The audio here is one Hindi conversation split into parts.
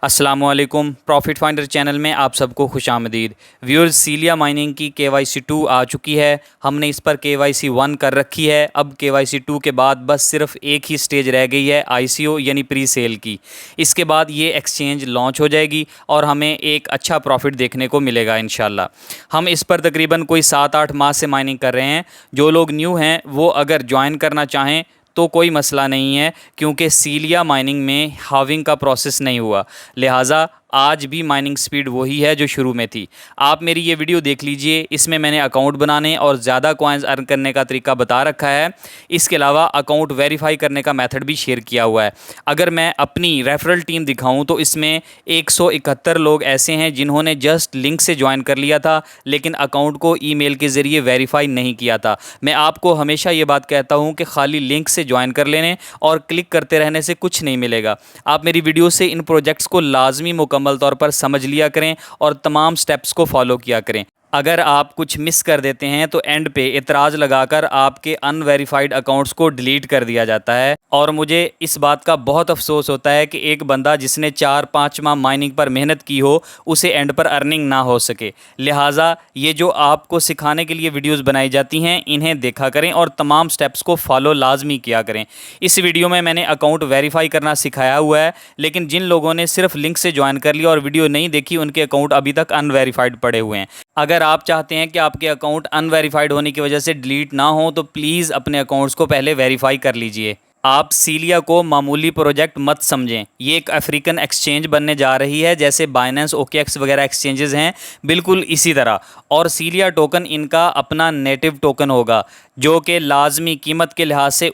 अस्सलामुअलैकुम प्रॉफिट फाइंडर चैनल में आप सबको खुशामदीद। व्यूअर्स, सीलिया माइनिंग की KYC 2 आ चुकी है। हमने इस पर KYC 1 कर रखी है। अब KYC 2 के बाद बस सिर्फ एक ही स्टेज रह गई है, ICO यानी प्री सेल की। इसके बाद ये एक्सचेंज लॉन्च हो जाएगी और हमें एक अच्छा प्रॉफिट देखने को मिलेगा इंशाल्लाह। हम इस पर तकरीबन कोई 7-8 माह से माइनिंग कर रहे हैं। जो लोग न्यू हैं वो अगर ज्वाइन करना चाहें तो कोई मसला नहीं है, क्योंकि सीलिया माइनिंग में हाविंग का प्रोसेस नहीं हुआ, लिहाजा आज भी माइनिंग स्पीड वही है जो शुरू में थी। आप मेरी ये वीडियो देख लीजिए, इसमें मैंने अकाउंट बनाने और ज़्यादा कॉइन्स अर्न करने का तरीका बता रखा है। इसके अलावा अकाउंट वेरीफाई करने का मेथड भी शेयर किया हुआ है। अगर मैं अपनी रेफरल टीम दिखाऊं तो इसमें 171 लोग ऐसे हैं जिन्होंने जस्ट लिंक से ज्वाइन कर लिया था, लेकिन अकाउंट को ईमेल के ज़रिए वेरीफाई नहीं किया था। मैं आपको हमेशा ये बात कहता हूँ कि खाली लिंक से ज्वाइन कर लेने और क्लिक करते रहने से कुछ नहीं मिलेगा। आप मेरी वीडियो से इन प्रोजेक्ट्स को लाजमी मुकम्मल तौर पर समझ लिया करें और तमाम स्टेप्स को फॉलो किया करें। अगर आप कुछ मिस कर देते हैं तो एंड पे एतराज़ लगाकर आपके अनवेरीफाइड अकाउंट्स को डिलीट कर दिया जाता है। और मुझे इस बात का बहुत अफसोस होता है कि एक बंदा जिसने 4-5 माह माइनिंग पर मेहनत की हो, उसे एंड पर अर्निंग ना हो सके। लिहाजा ये जो आपको सिखाने के लिए वीडियोस बनाई जाती हैं, इन्हें देखा करें और तमाम स्टेप्स को फॉलो लाजमी किया करें। इस वीडियो में मैंने अकाउंट वेरीफाई करना सिखाया हुआ है, लेकिन जिन लोगों ने सिर्फ लिंक से ज्वाइन कर लिया और वीडियो नहीं देखी, उनके अकाउंट अभी तक अनवेरीफाइड पड़े हुए हैं। अगर आप चाहते हैं कि आपके अकाउंट अनवेरीफाइड होने की वजह से डिलीट ना हो, तो प्लीज़ अपने अकाउंट्स को पहले वेरीफाई कर लीजिए। आप सीलिया को मामूली प्रोजेक्ट मत समझें। ये एक अफ्रीकन एक्सचेंज बनने जा रही है, जैसे बाइनेंस, OKX वगैरह एक्सचेंजेस हैं, बिल्कुल इसी तरह। और सीलिया टोकन इनका अपना नेटिव टोकन होगा, जो कि लाजमी कीमत के लिहाज से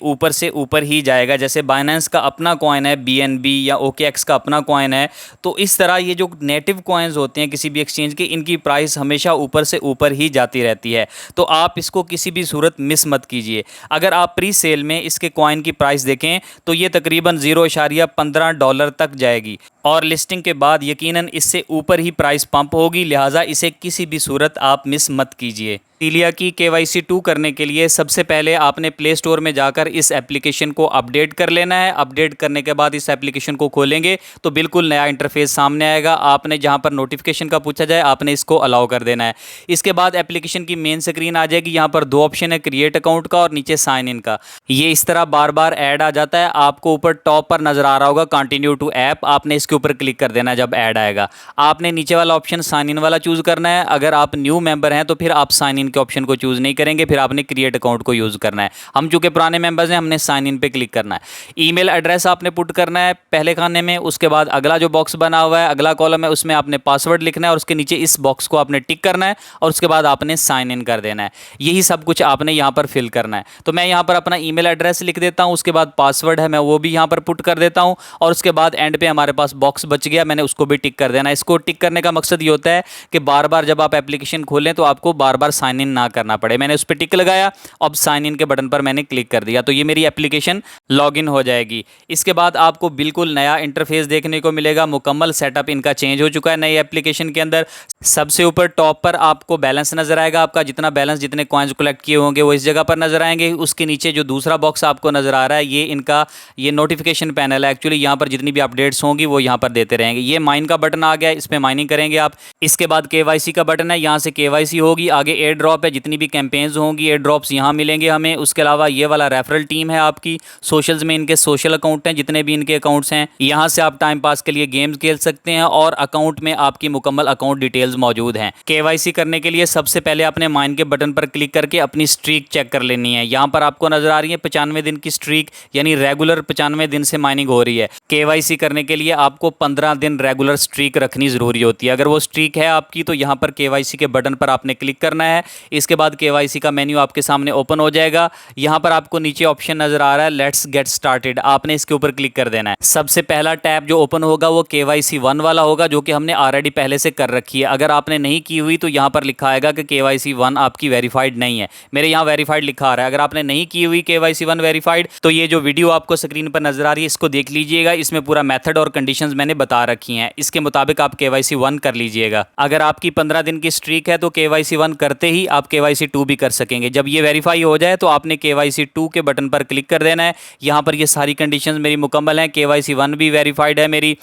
ऊपर ही जाएगा। जैसे बाइनेंस का अपना कॉइन है BNB या OKX का अपना कॉइन है, तो इस तरह ये जो नेटिव कॉइन्स होते हैं किसी भी एक्सचेंज के, इनकी प्राइस हमेशा ऊपर ही जाती रहती है। तो आप इसको किसी भी सूरत मिस मत कीजिए। अगर आप प्री सेल में इसके कॉइन की प्राइस देखें तो ये तकरीबन $0.15 तक जाएगी और लिस्टिंग के बाद यकीनन इससे ऊपर ही प्राइस पंप होगी। लिहाजा इसे किसी भी सूरत आप मिस मत कीजिए। सीलिया की KYC 2 करने के लिए सबसे पहले आपने प्ले स्टोर में जाकर इस एप्लीकेशन को अपडेट कर लेना है। अपडेट करने के बाद इस एप्लीकेशन को खोलेंगे तो बिल्कुल नया इंटरफेस सामने आएगा। आपने जहां पर नोटिफिकेशन का पूछा जाए, आपने इसको अलाउ कर देना है। इसके बाद एप्लीकेशन की मेन स्क्रीन आ जाएगी। यहाँ पर 2 ऑप्शन है, क्रिएट अकाउंट का और नीचे साइन इन का। ये इस तरह बार बार ऐड आ जाता है। आपको ऊपर टॉप पर नजर आ रहा होगा कंटिन्यू टू ऐप, आपने इसके ऊपर क्लिक कर देना है। जब ऐड आएगा आपने नीचे वाला ऑप्शन साइन इन वाला चूज करना है। अगर आप न्यू मेंबर हैं तो फिर आप साइन इन के ऑप्शन को चूज नहीं करेंगे, फिर आपने क्रिएट अकाउंट को यूज करना है। हम चूंकि पुराने मेंबर्स हैं, हमने साइन इन पे क्लिक करना है। ईमेल एड्रेस आपने पुट करना है पहले खाने में। उसके बाद अगला जो बॉक्स बना हुआ है, अगला कॉलम है, उसमें आपने पासवर्ड लिखना है और उसके नीचे इस बॉक्स को आपने टिक करना है और उसके बाद आपने साइन इन कर देना है। यही सब कुछ आपने यहां पर फिल करना है। तो मैं यहां पर अपना ईमेल एड्रेस लिख देता हूं, उसके बाद पासवर्ड है मैं वो भी यहां पर पुट कर देता हूं और उसके बाद एंड पे हमारे पास बॉक्स बच गया, मैंने उसको भी टिक कर देना है। इसको टिक करने का मकसद ये होता है कि बार बार जब आप एप्लीकेशन खोलें तो आपको बार बार साइन इन ना करना पड़े। मैंने उस पर टिक लगाया, अब साइन इन के बटन पर मैंने क्लिक कर दिया तो ये मेरी एप्लीकेशन लॉगिन हो जाएगी। इसके बाद आपको बिल्कुल नया इंटरफेस देखने को मिलेगा। मुकम्मल सेटअप इनका चेंज हो चुका है नई एप्लीकेशन के अंदर। सबसे ऊपर टॉप पर आपको बैलेंस नजर आएगा। आपका जितना बैलेंस, जितने कॉइन्स कलेक्ट किए होंगे वो इस जगह पर नजर आएंगे। उसके नीचे जो दूसरा बॉक्स आपको नजर आ रहा है, ये इनका ये नोटिफिकेशन पैनल है। एक्चुअली यहाँ पर जितनी भी अपडेट्स होंगी वो यहाँ पर देते रहेंगे। ये माइन का बटन आ गया, इस पर माइनिंग करेंगे आप। इसके बाद KYC का बटन है, यहाँ से KYC होगी। आगे एयर ड्रॉप है, जितनी भी कैंपेन्स होंगी एयर ड्रॉप्स यहाँ मिलेंगे हमें। उसके अलावा ये वाला रेफरल टीम है आपकी। सोशल्स में इनके सोशल अकाउंट हैं, जितने भी इनके अकाउंट्स हैं। यहाँ से आप टाइम पास के लिए गेम्स खेल सकते हैं और अकाउंट में आपकी मुकम्मल अकाउंट डिटेल्स मौजूद हैं। KYC करने के लिए सबसे पहले आपने माइन के बटन पर क्लिक करके अपनी स्ट्रीक चेक कर लेनी है। यहाँ पर आपको नजर आ रही है 95 दिन की स्ट्रीक, यानी रेगुलर 95 दिन से माइनिंग हो रही है। KYC करने के लिए आपको 15 दिन रेगुलर स्ट्रीक रखनी जरूरी होती है। अगर वो स्ट्रीक है आपकी तो यहाँ पर KYC के बटन पर आपने क्लिक करना है। इसके बाद KYC का मेन्यू आपके सामने ओपन हो जाएगा। यहाँ पर आपको नीचे ऑप्शन नजर आ रहा है लेट्स गेट स्टार्टेड, आपने इसके ऊपर क्लिक कर देना है। सबसे पहला टैब जो ओपन होगा वो KYC 1 वाला होगा, जो कि हमने ऑलरेडी पहले से कर रखी है। अगर आपने नहीं की हुई तो यहाँ पर लिखा आएगा कि KYC 1 आपकी वेरीफाइड नहीं है। मेरे यहाँ वेरीफाइड लिखा आ रहा है। अगर आपने नहीं की हुई KYC 1 वेरीफाइड तो ये जो वीडियो आपको स्क्रीन पर नजर आ रही है इसको देख लीजिएगा। इसमें पूरा मेथड और कंडीशंस मैंने बता रखी हैं, इसके मुताबिक आप KYC 1 कर लीजिएगा। अगर आपकी 15 दिन की स्ट्रीक है तो KYC 1 करते ही आप KYC 2 भी कर सकेंगे। जब ये वेरीफाई हो जाए तो आपने KYC 2 के बटन पर क्लिक कर देना है। यहाँ पर ये सारी कंडीशंस मेरी मुकम्मल हैं। KYC 1 भी वेरीफाइड है मेरी।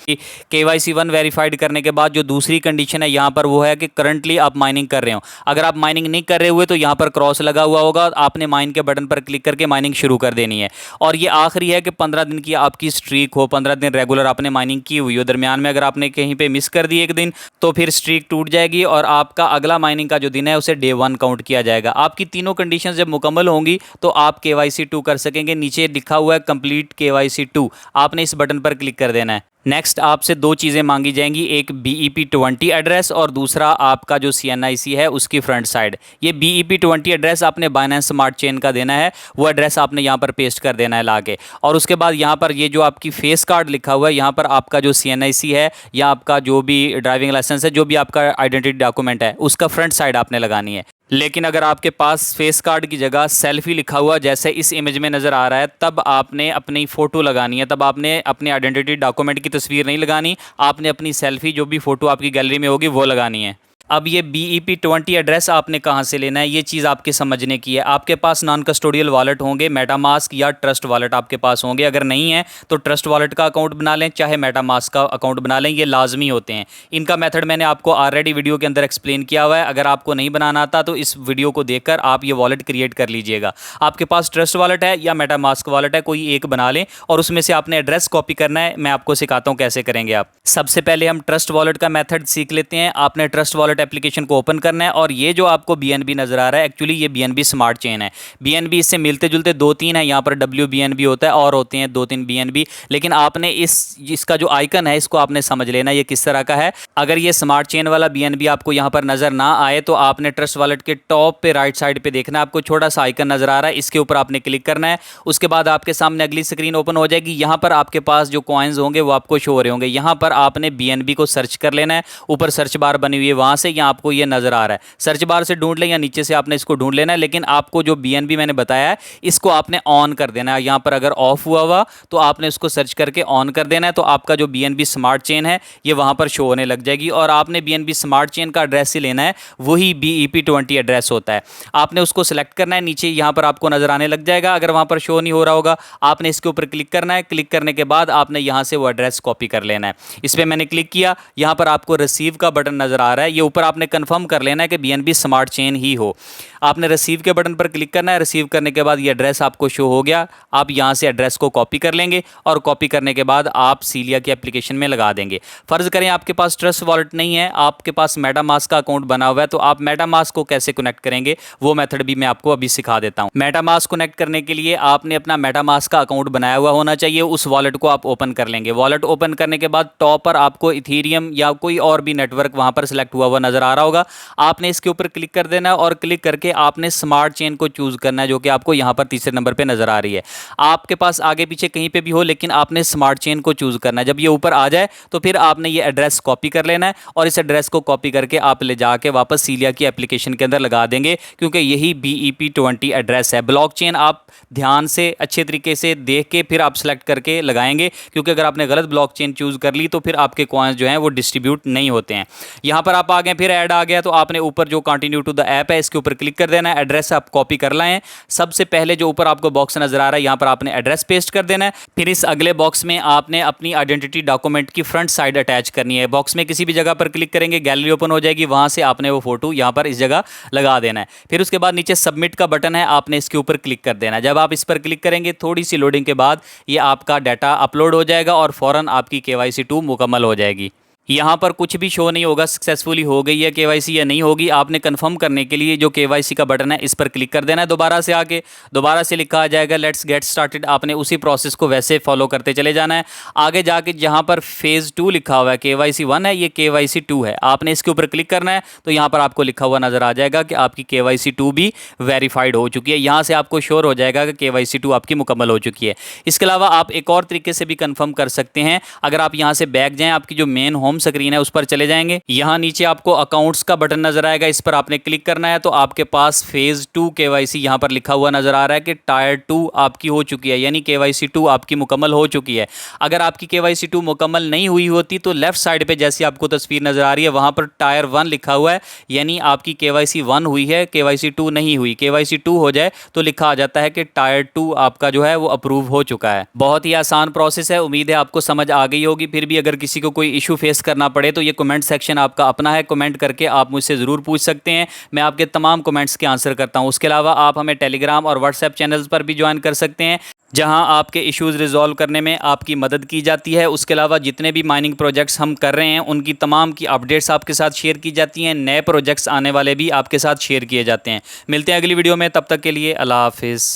KYC 1 वेरीफाइड करने के बाद जो दूसरी कंडीशन है यहाँ पर वो है कि करंटली आप माइनिंग कर रहे हो। अगर आप माइनिंग नहीं कर रहे हुए तो यहाँ पर क्रॉस लगा हुआ होगा, आपने माइन के बटन पर क्लिक करके माइनिंग शुरू कर देनी है। और ये आखिरी है कि 15 दिन की आपकी स्ट्रीक हो, 15 दिन रेगुलर आपने माइनिंग की हुई हो। दरमियान में अगर आपने कहीं पे मिस कर दी एक दिन तो फिर स्ट्रीक टूट जाएगी और आपका अगला माइनिंग का जो दिन है उसे डे 1 काउंट किया जाएगा। आपकी तीनों कंडीशंस जब मुकम्मल होंगी तो आप KYC 2 कर सकेंगे। नीचे लिखा हुआ है कंप्लीट KYC 2, आपने इस बटन पर क्लिक कर देना है। नेक्स्ट आपसे दो चीज़ें मांगी जाएंगी, एक BEP20 एड्रेस और दूसरा आपका जो CNIC है उसकी फ्रंट साइड। ये BEP20 एड्रेस आपने बाइनेंस स्मार्ट चेन का देना है, वो एड्रेस आपने यहाँ पर पेस्ट कर देना है लाके। और उसके बाद यहाँ पर ये जो आपकी फेस कार्ड लिखा हुआ है, यहाँ पर आपका जो CNIC है या आपका जो भी ड्राइविंग लाइसेंस है, जो भी आपका आइडेंटिटी डॉक्यूमेंट है, उसका फ्रंट साइड आपने लगानी है। लेकिन अगर आपके पास फेस कार्ड की जगह सेल्फी लिखा हुआ जैसे इस इमेज में नज़र आ रहा है, तब आपने अपनी फ़ोटो लगानी है। तब आपने अपने आइडेंटिटी डॉक्यूमेंट की तस्वीर नहीं लगानी, आपने अपनी सेल्फी जो भी फ़ोटो आपकी गैलरी में होगी वो लगानी है। अब ये BEP20 एड्रेस आपने कहाँ से लेना है, ये चीज़ आपके समझने की है। आपके पास नॉन कस्टोडियल वॉलेट होंगे, मेटामास्क या ट्रस्ट वॉलेट आपके पास होंगे। अगर नहीं है तो ट्रस्ट वॉलेट का अकाउंट बना लें, चाहे मेटामास्क का अकाउंट बना लें, ये लाजमी होते हैं। इनका मेथड मैंने आपको ऑलरेडी वीडियो के अंदर एक्सप्लेन किया हुआ है। अगर आपको नहीं बनाना आता तो इस वीडियो को देखकर आप ये वॉलेट क्रिएट कर लीजिएगा। आपके पास ट्रस्ट वॉलेट है या मेटामास्क वॉलेट है, कोई एक बना लें और उसमें से आपने एड्रेस कॉपी करना है। मैं आपको सिखाता हूँ कैसे करेंगे आप। सबसे पहले हम ट्रस्ट वॉलेट का मेथड सीख लेते हैं। आपने ट्रस्ट वॉलेट एप्लीकेशन को ओपन करना है और ये जो आपको BNB नजर आ रहा है, एक्चुअली ये BNB स्मार्ट चेन है। BNB इससे मिलते जुलते 2-3 है, यहाँ पर WBNB होता है और होते हैं 2-3 BNB। लेकिन आपने इसका जो आइकन है इसको आपने समझ लेना ये किस तरह का है। अगर ये स्मार्ट चेन वाला BNB आपको यहाँ पर नजर ना आए तो आपने ट्रस्ट वॉलेट के टॉप पे राइट साइड पे देखना है, आपको छोटा सा आइकन नजर आ रहा है, इसके ऊपर आपने क्लिक करना है। उसके बाद आपके सामने अगली स्क्रीन ओपन हो जाएगी। यहाँ पर आपके पास जो कॉइन्स होंगे वो आपको शो हो रहे होंगे। यहाँ पर आपने BNB को सर्च कर लेना है। ऊपर सर्च बार बनी हुई है, वहाँ से यहाँ आपको ये नजर आ रहा है। सर्च बार से ढूंढ लें या नीचे से आपने इसको ढूंढ लेना है। लेकिन आपको जो BNB मैंने बताया है इसको आपने ऑन कर देना है। यहाँ पर अगर ऑफ हुआ तो आपने उसको सर्च करके ऑन कर देना है, तो आपका जो BNB स्मार्ट चेन है ये वहाँ पर शो होने लग जाएगी। और आपने BNB स्मार्ट चेन का एड्रेस ही लेना है, वही BEP20 एड्रेस होता है। आपने उसको सेलेक्ट करना है, नीचे यहाँ पर आपको नजर आने लग जाएगा। अगर वहाँ पर शो नहीं हो रहा होगा आपने इसके ऊपर क्लिक करना है। क्लिक करने के बाद आपने यहाँ से वो एड्रेस कॉपी कर लेना है। इस पर मैंने क्लिक किया, यहाँ पर आपको रिसीव का बटन नजर आ रहा है। ये ऊपर आपने कंफर्म कर लेना है कि BNB स्मार्ट चेन ही हो। आपने रिसीव के बटन पर क्लिक करना है। रिसीव करने के बाद ये एड्रेस आपको शो हो गया। आप यहाँ से एड्रेस को कॉपी कर लेंगे और कॉपी करने के बाद आप सीलिया की एप्लीकेशन में लगा देंगे। फर्ज करें आपके पास ट्रस्ट वॉलेट नहीं है, आपके पास मेटामास्क का अकाउंट बना हुआ है, तो आप मेटामास्क को कैसे कनेक्ट करेंगे वो मेथड भी मैं आपको अभी सिखा देता हूँ। मेटामास्क कनेक्ट करने के लिए आपने अपना मेटामास्क का अकाउंट बनाया हुआ होना चाहिए। उस वॉलेट को आप ओपन कर लेंगे। वॉलेट ओपन करने के बाद टॉप पर आपको इथेरियम या कोई और भी नेटवर्क वहां पर सिलेक्ट हुआ नजर आ रहा होगा। आपने इसके ऊपर क्लिक कर देना है और क्लिक करके आपने स्मार्ट चेन को चूज करना है, जो कि आपको यहां पर तीसरे नंबर पे नजर आ रही है। आपके पास आगे पीछे कहीं पे भी हो, लेकिन आपने स्मार्ट चेन को चूज करना है। जब ये ऊपर आ जाए तो फिर आपने ये एड्रेस कॉपी कर लेना है और इस एड्रेस को कॉपी करके आप ले जाके वापस सीलिया की एप्लीकेशन के अंदर लगा देंगे, क्योंकि यही BEP20 एड्रेस है। ब्लॉकचेन आप ध्यान से अच्छे तरीके से देख के फिर आप सेलेक्ट करके लगाएंगे, क्योंकि अगर आपने गलत ब्लॉकचेन चूज कर ली तो फिर आपके कॉइन्स जो हैं वो डिस्ट्रीब्यूट नहीं होते हैं। यहां पर आप आ गए, फिर ऐड आ गया तो आपने ऊपर जो कंटिन्यू टू द ऐप है इसके ऊपर क्लिक कर देना है। एड्रेस आप कॉपी कर लाएं। सबसे पहले जो ऊपर आपको बॉक्स नजर आ रहा है यहां पर आपने एड्रेस पेस्ट कर देना है। फिर इस अगले बॉक्स में आपने अपनी आइडेंटिटी डॉक्यूमेंट की फ्रंट साइड अटैच करनी है। बॉक्स में किसी भी जगह पर क्लिक करेंगे, गैलरी ओपन हो जाएगी, वहां से आपने वो फोटो यहां पर इस जगह लगा देना है। फिर उसके बाद नीचे सबमिट का बटन है, आपने इसके ऊपर क्लिक कर देना है। जब आप इस पर क्लिक करेंगे थोड़ी सी लोडिंग के बाद ये आपका डाटा अपलोड हो जाएगा और फौरन आपकी KYC 2 मुकम्मल हो जाएगी। यहाँ पर कुछ भी शो नहीं होगा सक्सेसफुली हो गई है KYC या नहीं होगी। आपने कंफर्म करने के लिए जो KYC का बटन है इस पर क्लिक कर देना है। दोबारा से आके दोबारा से लिखा आ जाएगा लेट्स गेट स्टार्टेड। आपने उसी प्रोसेस को वैसे फॉलो करते चले जाना है। आगे जाके जहाँ पर फेज़ 2 लिखा हुआ है, KYC 1 है, ये KYC 2 है, आपने इसके ऊपर क्लिक करना है। तो यहाँ पर आपको लिखा हुआ नजर आ जाएगा कि आपकी KYC 2 भी वेरीफाइड हो चुकी है। यहाँ से आपको श्योर हो जाएगा कि KYC 2 आपकी मुकम्मल हो चुकी है। इसके अलावा आप एक और तरीके से भी कंफर्म कर सकते हैं। अगर आप यहाँ से बैक जाएँ, आपकी जो मेन होम होम स्क्रीन है उस पर चले जाएंगे। यहाँ नीचे आपको अकाउंट्स का बटन नजर आएगा, इस पर आपने क्लिक करना है। तो आपके पास फेज 2 केवाईसी यहाँ पर लिखा हुआ नजर आ रहा है कि टायर 2 आपकी हो चुकी है, यानी केवाईसी 2 आपकी मुकम्मल हो चुकी है। अगर आपकी केवाईसी 2 मुकम्मल नहीं हुई होती तो लेफ्ट साइड पे जैसी आपको तस्वीर नजर आ रही है वहां पर टायर 1 लिखा हुआ है, यानी आपकी केवाईसी 1 हुई है, केवाईसी 2 नहीं हुई। केवाईसी 2 हो जाए तो लिखा आ जाता है कि टायर 2 आपका जो है वो अप्रूव हो चुका है। बहुत ही आसान प्रोसेस है, उम्मीद है आपको समझ आ गई होगी। फिर भी अगर किसी को कोई इशू फेस करना पड़े तो ये कमेंट सेक्शन आपका अपना है, कमेंट करके आप मुझसे ज़रूर पूछ सकते हैं, मैं आपके तमाम कमेंट्स के आंसर करता हूँ। उसके अलावा आप हमें टेलीग्राम और व्हाट्सएप चैनल्स पर भी ज्वाइन कर सकते हैं, जहां आपके इश्यूज़ रिजॉल्व करने में आपकी मदद की जाती है। उसके अलावा जितने भी माइनिंग प्रोजेक्ट्स हम कर रहे हैं उनकी तमाम की अपडेट्स आपके साथ शेयर की जाती हैं, नए प्रोजेक्ट्स आने वाले भी आपके साथ शेयर किए जाते हैं। मिलते हैं अगली वीडियो में, तब तक के लिए अल्लाह हाफिज़।